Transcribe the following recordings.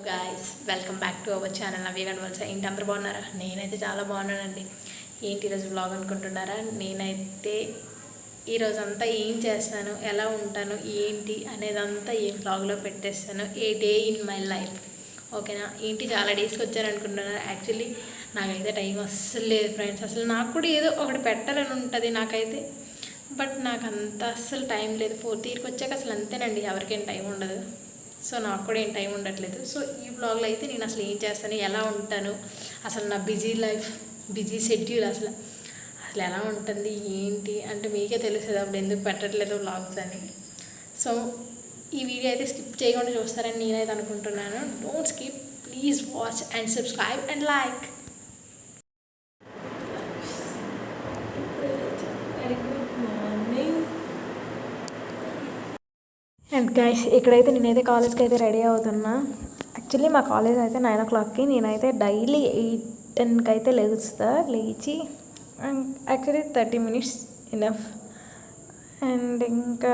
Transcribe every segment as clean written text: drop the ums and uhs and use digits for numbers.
Guys, welcome back to our channel Navya గణవల్స. ఏంటి అందరూ బాగున్నారా? నేనైతే చాలా బాగున్నానండి. ఏంటి ఈరోజు వ్లాగ్ అనుకుంటున్నారా? నేనైతే ఈరోజు అంతా ఏం చేస్తాను, ఎలా ఉంటాను, ఏంటి అనేదంతా ఈ వ్లాగ్లో పెట్టేస్తాను. ఏ డే ఇన్ మై లైఫ్, ఓకేనా? ఏంటి చాలా డేస్కి వచ్చాను అనుకుంటున్నారా? యాక్చువల్లీ నాకైతే టైం అస్సలు లేదు ఫ్రెండ్స్. అసలు నాకు కూడా ఏదో ఒకటి పెట్టాలని ఉంటుంది నాకైతే, బట్ నాకు అంత అస్సలు టైం లేదు. 4th ఇయర్కి వచ్చాక అసలు అంతేనండి, ఎవరికైనా టైం ఉండదు. సో నాకు కూడా ఏం టైం ఉండట్లేదు. సో ఈ బ్లాగ్లో అయితే నేను అసలు ఏం చేస్తాను, ఎలా ఉంటాను, అసలు నా బిజీ లైఫ్, బిజీ షెడ్యూల్ అసలు ఎలా ఉంటుంది ఏంటి అంటే మీకే తెలుస్తుంది. అప్పుడు ఎందుకు పెట్టట్లేదు బ్లాగ్స్ అని. సో ఈ వీడియో అయితే స్కిప్ చేయకుండా చూస్తారని నేనైతే అనుకుంటున్నాను. Don't skip, please watch and subscribe and like. And guys, ఇక్కడైతే నేనైతే కాలేజ్కి అయితే రెడీ అవుతున్నా. యాక్చువల్లీ మా కాలేజ్ అయితే 9 o'clockకి, నేనైతే డైలీ 8-10కి అయితే లేచి యాక్చువల్లీ 30 minutes ఇనఫ్. అండ్ ఇంకా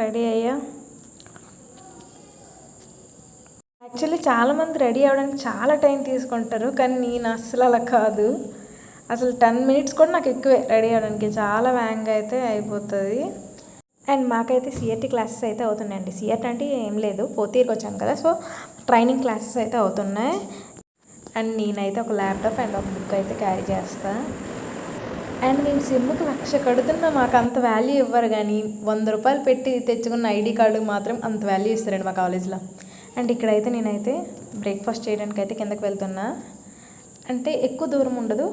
రెడీ అయ్యా. యాక్చువల్లీ చాలామంది రెడీ అవ్వడానికి చాలా టైం తీసుకుంటారు, కానీ నేను అస్సలు అలా కాదు. అసలు 10 minutes కూడా నాకు ఎక్కువే రెడీ అవ్వడానికి, చాలా వేగంగా అయితే అయిపోతుంది. అండ్ మాకైతే సిఆర్టీ క్లాసెస్ అయితే అవుతున్నాయండి. సిఆర్టీ అంటే ఏం లేదు, 4th ఇయర్కి వచ్చాను కదా, సో ట్రైనింగ్ క్లాసెస్ అయితే అవుతున్నాయి. అండ్ నేనైతే ఒక ల్యాప్టాప్ అండ్ ఒక బుక్ అయితే క్యారీ చేస్తాను. అండ్ నేను సిమ్కి 1,00,000 కడుతున్నా, మాకు అంత వాల్యూ ఇవ్వరు, కానీ 100 రూపాయలు పెట్టి తెచ్చుకున్న ఐడి కార్డుకి మాత్రం అంత వాల్యూ ఇస్తారండి మా కాలేజ్లో. అండ్ ఇక్కడైతే నేనైతే బ్రేక్ఫాస్ట్ చేయడానికి అయితే కిందకి వెళ్తున్నా. అంటే ఎక్కువ దూరం ఉండదు,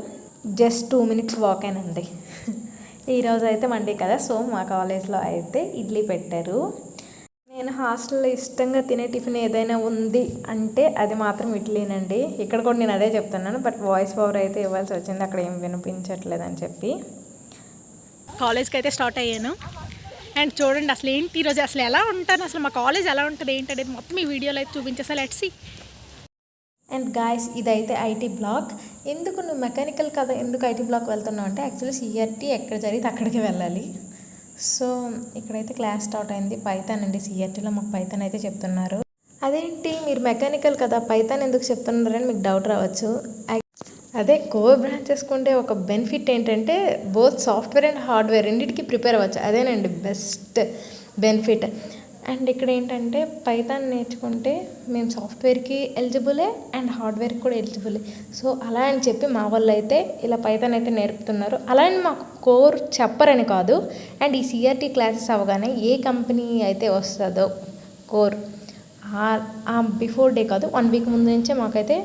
జస్ట్ 2 minutes వాకేనండి. ఈరోజు అయితే మండే కదా, సో మా కాలేజ్లో అయితే ఇడ్లీ పెట్టారు. నేను హాస్టల్లో ఇష్టంగా తినే టిఫిన్ ఏదైనా ఉంది అంటే అది మాత్రం ఇడ్లీనండి. ఇక్కడ కూడా నేను అదే చెప్తున్నాను, బట్ వాయిస్ ఓవర్ అయితే ఇవ్వాల్సి వచ్చింది, అక్కడ ఏం వినిపించట్లేదు అని చెప్పి. కాలేజ్కి అయితే స్టార్ట్ అయ్యాను. అండ్ చూడండి అసలు ఏంటి ఈరోజు అసలు ఎలా ఉంటాను, అసలు మా కాలేజ్ ఎలా ఉంటుంది ఏంటనేది మొత్తం ఈ వీడియోలో అయితే చూపించేసా. Let's see. అండ్ గాయస్, ఇదైతే ఐటీ బ్లాక్. ఎందుకు నువ్వు మెకానికల్ కదా, ఎందుకు ఐటీ బ్లాక్ వెళ్తున్నావు అంటే, యాక్చువల్లీ సిఆర్టీ ఎక్కడ జరిగితే అక్కడికి వెళ్ళాలి. సో ఇక్కడైతే క్లాస్ స్టార్ట్ అయింది. పైథాన్ అండి, సిఆర్టీలో మాకు పైథాన్ అయితే చెప్తున్నారు. అదేంటి మీరు మెకానికల్ కదా పైథాన్ ఎందుకు చెప్తున్నారని మీకు డౌట్ రావచ్చు. అదే కోర్ బ్రాంచెస్ ఉండే ఒక బెనిఫిట్ ఏంటంటే, బోత్ సాఫ్ట్వేర్ అండ్ హార్డ్వేర్ రెండింటికి ప్రిపేర్ అవ్వచ్చు. అదేనండి బెస్ట్ బెనిఫిట్. అండ్ ఇక్కడ ఏంటంటే, పైథాన్ నేర్చుకుంటే మేము సాఫ్ట్వేర్కి ఎలిజిబులే అండ్ హార్డ్వేర్కి కూడా ఎలిజిబులే. సో అలా అని చెప్పి మా వాళ్ళు అయితే ఇలా పైథాన్ అయితే నేర్పుతున్నారు. అలా అని మాకు కోర్ చెప్పరని కాదు. అండ్ ఈ సిఆర్టీ క్లాసెస్ అవ్వగానే ఏ కంపెనీ అయితే వస్తుందో కోర్ బిఫోర్ డే కాదు, 1 week ముందు నుంచే మాకైతే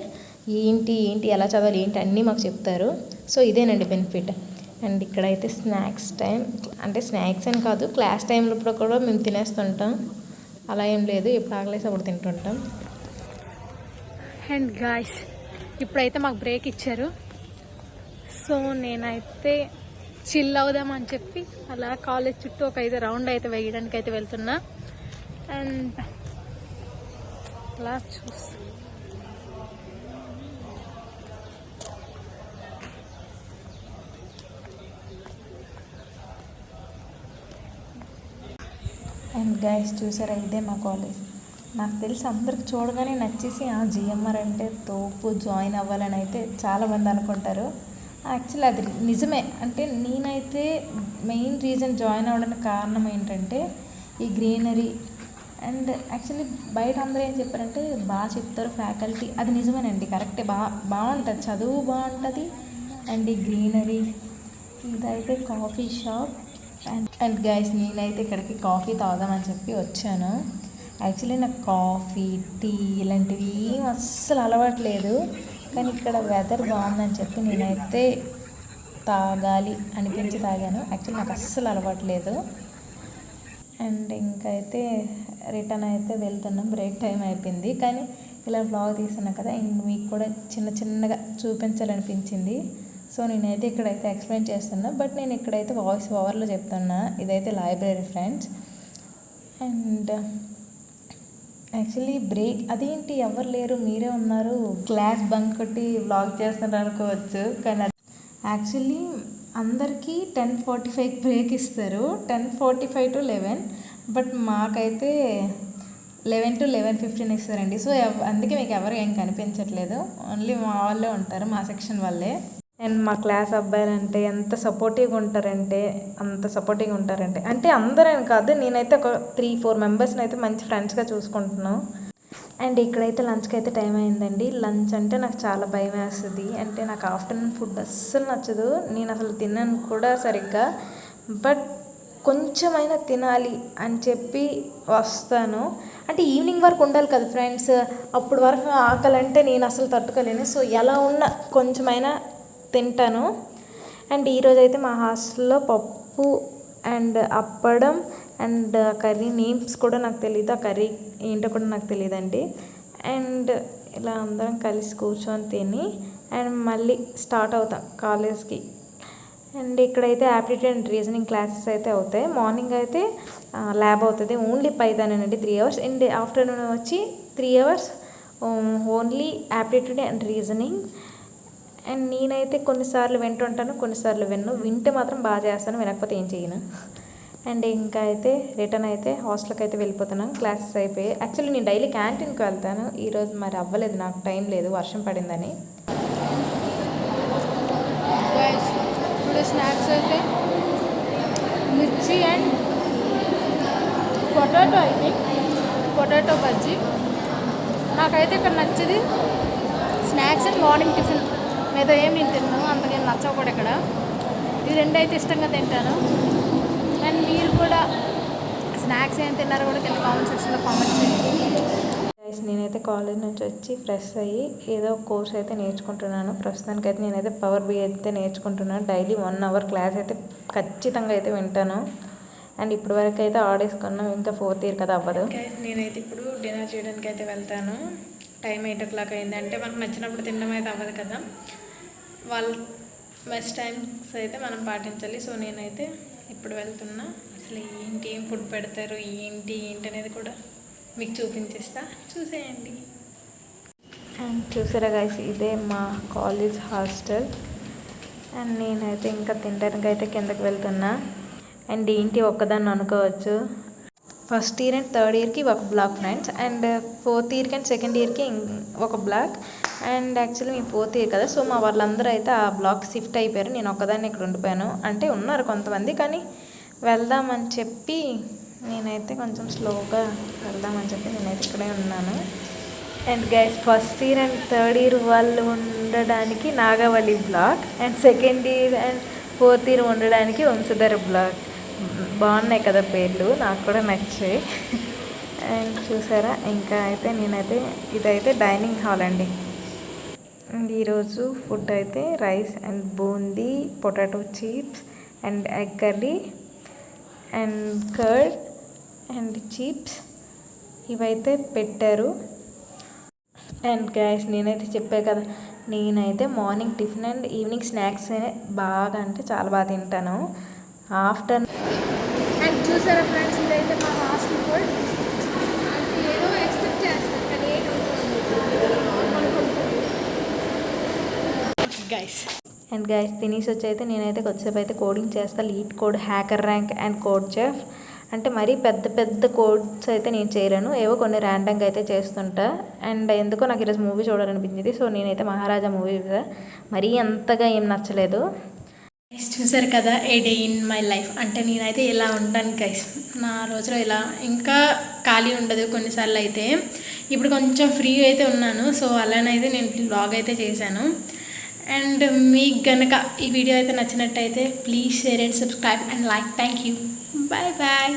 ఏంటి ఎలా చదవాలి ఏంటి అన్నీ మాకు చెప్తారు. సో ఇదేనండి బెనిఫిట్. అండ్ ఇక్కడైతే స్నాక్స్ టైం, అంటే స్నాక్స్ అని కాదు, క్లాస్ టైంలో కూడా మేము తినేస్తుంటాం, అలా ఏం లేదు, ఎప్పుడు ఆకలేసి అప్పుడు తింటుంటాం. అండ్ గాయ్స్, ఇప్పుడైతే మాకు బ్రేక్ ఇచ్చారు. సో నేనైతే చిల్ అవుదామని చెప్పి అలా కాలేజ్ చుట్టూ ఒక 5 రౌండ్ అయితే వేయడానికి అయితే వెళ్తున్నా. అండ్ అలా చూస్తా. అండ్ గైస్ చూసారా, ఇదే మా కాలేజ్. నాకు తెలిసి అందరికి చూడగానే నచ్చేసి జిఎంఆర్ అంటే తోపు, జాయిన్ అవ్వాలని అయితే చాలామంది అనుకుంటారు. యాక్చువల్లీ అది నిజమే. అంటే నేనైతే మెయిన్ రీజన్ జాయిన్ అవ్వడానికి కారణం ఏంటంటే ఈ గ్రీనరీ. అండ్ యాక్చువల్లీ బయట అందరూ ఏం చెప్పారంటే బాగా చెప్తారు ఫ్యాకల్టీ, అది నిజమేనండి, కరెక్టే, బాగుంటుంది, చదువు బాగుంటుంది. అండ్ ఈ గ్రీనరీ, ఇదైతే కాఫీ షాప్. అండ్ గైస్, నేనైతే ఇక్కడికి కాఫీ తాగుదామని చెప్పి వచ్చాను. యాక్చువల్లీ నాకు కాఫీ, టీ ఇలాంటివి ఏం అస్సలు అలవాట్లేదు, కానీ ఇక్కడ వెదర్ బాగుందని చెప్పి నేనైతే తాగాలి అనిపించి తాగాను. యాక్చువల్లీ నాకు అస్సలు అలవాట్లేదు. అండ్ ఇంకైతే రిటర్న్ అయితే వెళ్తున్నాం, బ్రేక్ టైం అయిపోయింది. కానీ ఇలా వ్లాగ్ తీస్తున్నాను కదా, అండ్ మీకు కూడా చిన్నగా చూపించాలనిపించింది. సో నేనైతే ఇక్కడైతే ఎక్స్ప్లెయిన్ చేస్తున్నా, బట్ నేను ఇక్కడైతే వాయిస్ ఓవర్లో చెప్తున్నా. ఇదైతే library friends. And actually break, అదేంటి ఎవరు లేరు మీరే ఉన్నారు, క్లాస్ బంక్ కొట్టి వ్లాగ్ చేస్తున్నారు అనుకోవచ్చు, కానీ యాక్చువల్లీ అందరికీ 10:45 బ్రేక్ ఇస్తారు, 10:45 to 11. బట్ మాకైతే 11 to 11:15 ఇస్తారండి. సో అందుకే మీకు ఎవరు ఏం కనిపించట్లేదు, ఓన్లీ మా వాళ్ళే ఉంటారు, మా సెక్షన్ వాళ్ళే. అండ్ మా క్లాస్ అబ్బాయిలు అంటే ఎంత సపోర్టివ్గా ఉంటారంటే అంటే అందరని కాదు, నేనైతే ఒక 3-4 మెంబర్స్ని అయితే మంచి ఫ్రెండ్స్గా చూసుకుంటున్నాను. అండ్ ఇక్కడైతే లంచ్కి అయితే టైం అయిందండి. లంచ్ అంటే నాకు చాలా భయం వేస్తుంది, అంటే నాకు ఆఫ్టర్నూన్ ఫుడ్ అస్సలు నచ్చదు, నేను అసలు తిన్నాను కూడా సరిగ్గా. బట్ కొంచెమైనా తినాలి అని చెప్పి వస్తాను. అంటే ఈవినింగ్ వరకు ఉండాలి కదా ఫ్రెండ్స్, అప్పుడు వరకు ఆకలి అంటే నేను అసలు తట్టుకోలేను. సో ఎలా ఉన్నా కొంచెమైనా తింటాను. అండ్ ఈరోజైతే మా హాస్టల్లో పప్పు and appadam and curry names కూడా నాకు తెలియదు, ఆ కర్రీ ఏంటో కూడా నాకు తెలియదండి. అండ్ ఇలా అందరం కలిసి కూర్చొని తిని అండ్ మళ్ళీ స్టార్ట్ అవుతాం కాలేజ్కి. అండ్ ఇక్కడైతే యాప్టిట్యూడ్ అండ్ రీజనింగ్ క్లాసెస్ అయితే అవుతాయి. మార్నింగ్ అయితే ల్యాబ్ అవుతుంది, ఓన్లీ పైదానేనండి 3 hours. అండ్ ఆఫ్టర్నూన్ వచ్చి 3 hours only aptitude and reasoning. And నేనైతే కొన్నిసార్లు వింటుంటాను, కొన్నిసార్లు వింటే మాత్రం బాగా చేస్తాను, వినకపోతే ఏం చేయను. అండ్ ఇంకా అయితే రిటర్న్ అయితే హాస్టల్కి అయితే వెళ్ళిపోతున్నాను, క్లాసెస్ అయిపోయి. యాక్చువల్లీ నేను డైలీ క్యాంటీన్కి వెళ్తాను, ఈరోజు మరి అవ్వలేదు, నాకు టైం లేదు, వర్షం పడిందని. ఇప్పుడు స్నాక్స్ అయితే మిర్చి అండ్ పొటాటో బజ్జీ. నాకైతే ఇక్కడ నచ్చేది స్నాక్స్ అండ్ మార్నింగ్ టిఫిన్, మీద ఏం నేను తిన్నాను అంతకేం నచ్చవు కూడా ఇక్కడ. ఈ రెండు అయితే ఇష్టంగా తింటాను. అండ్ మీరు కూడా స్నాక్స్ ఏం తిన్నారో కూడా కింద కామెంట్ సెక్షన్లో కామెంట్ చేయండి. నేనైతే కాలేజ్ నుంచి వచ్చి ఫ్రెష్ అయ్యి ఏదో కోర్స్ అయితే నేర్చుకుంటున్నాను. ప్రస్తుతానికైతే నేనైతే పవర్ BI అయితే నేర్చుకుంటున్నాను. డైలీ 1 hour క్లాస్ అయితే ఖచ్చితంగా అయితే వింటాను. అండ్ ఇప్పటి వరకు అయితే ఆడేసుకున్నాం, ఇంకా 4th year కదా అవ్వదు. నేనైతే ఇప్పుడు డిన్నర్ చేయడానికి అయితే వెళ్తాను. టైం 8 o'clock అయింది, అంటే మనకు నచ్చినప్పుడు తినడం అయితే అవ్వదు కదా, వాళ్ళ మెస్ టైమ్స్ అయితే మనం పాటించాలి. సో నేనైతే ఇప్పుడు వెళ్తున్నా. అసలు ఏం ఫుడ్ పెడతారు ఏంటి అనేది కూడా మీకు చూపించేస్తా, చూసేయండి. అండ్ చూసారా గైస్, ఇదే మా కాలేజ్ హాస్టల్. అండ్ నేనైతే ఇంకా తినడానికి అయితే కిందకి వెళ్తున్నా. అండ్ ఏంటి ఒక్కదాన్ని అనుకోవచ్చు, ఫస్ట్ ఇయర్ అండ్ థర్డ్ ఇయర్కి ఒక బ్లాక్ ఫ్రెండ్స్, అండ్ 4th yearకి అండ్ 2nd yearకి ఒక బ్లాక్. అండ్ యాక్చువల్లీ మేము 4th year కదా, సో మా వాళ్ళందరూ అయితే ఆ బ్లాక్ షిఫ్ట్ అయిపోయారు, నేను ఒక్కదాన్ని ఇక్కడ ఉండిపోయాను. అంటే ఉన్నారు కొంతమంది, కానీ వెళ్దామని చెప్పి నేనైతే కొంచెం స్లోగా వెళ్దామని చెప్పి నేనైతే ఇక్కడే ఉన్నాను. And guys, first year and third year వాళ్ళు ఉండడానికి Nagavali block, and 2nd year and 4th year ఉండడానికి వంశధర బ్లాక్. బాగున్నాయి కదా పేర్లు, నాకు కూడా నచ్చాయి. అండ్ చూసారా, ఇంకా అయితే నేనైతే ఇదైతే డైనింగ్ హాల్ అండి. అండ్ ఈరోజు ఫుడ్ అయితే rice and boondi, potato chips and egg curry and curd and chips ఇవైతే పెట్టారు. అండ్ గైస్, నేనైతే చెప్పే కదా, నేనైతే morning tiffin and evening snacks బాగా అంటే చాలా బాగా తింటాను. ఆఫ్టర్నూన్ అండ్ చూసారా ఫ్రెండ్స్, ఇదైతే మా హాస్టల్ ఫుడ్. అంటే ఏదో ఎక్స్పెక్ట్ చేస్తాను కానీ గైస్. అండ్ గైస్, తినేసి వచ్చి అయితే నేనైతే కొద్దిసేపు అయితే కోడింగ్ చేస్తాను. Lead code, hacker rank and code chef. అంటే మరీ పెద్ద కోడ్స్ అయితే నేను చేయలేను, ఏవో కొన్ని ర్యాండమ్గా అయితే చేస్తుంటా. అండ్ ఎందుకో నాకు ఈరోజు మూవీ చూడాలనిపించింది, సో నేనైతే మహారాజా మూవీ మరీ అంతగా ఏం నచ్చలేదు. చూసారు కదా, ఏ డే ఇన్ మై లైఫ్. అంటే నేనైతే ఇలా ఉంటాను గైస్, నా రోజులో ఇలా ఇంకా ఖాళీ ఉండదు కొన్నిసార్లు అయితే. ఇప్పుడు కొంచెం ఫ్రీ అయితే ఉన్నాను, సో అలానైతే నేను వ్లాగ్ అయితే చేశాను. అండ్ మీకు కనుక ఈ వీడియో అయితే నచ్చినట్టయితే please share and subscribe and like. Thank you, bye bye.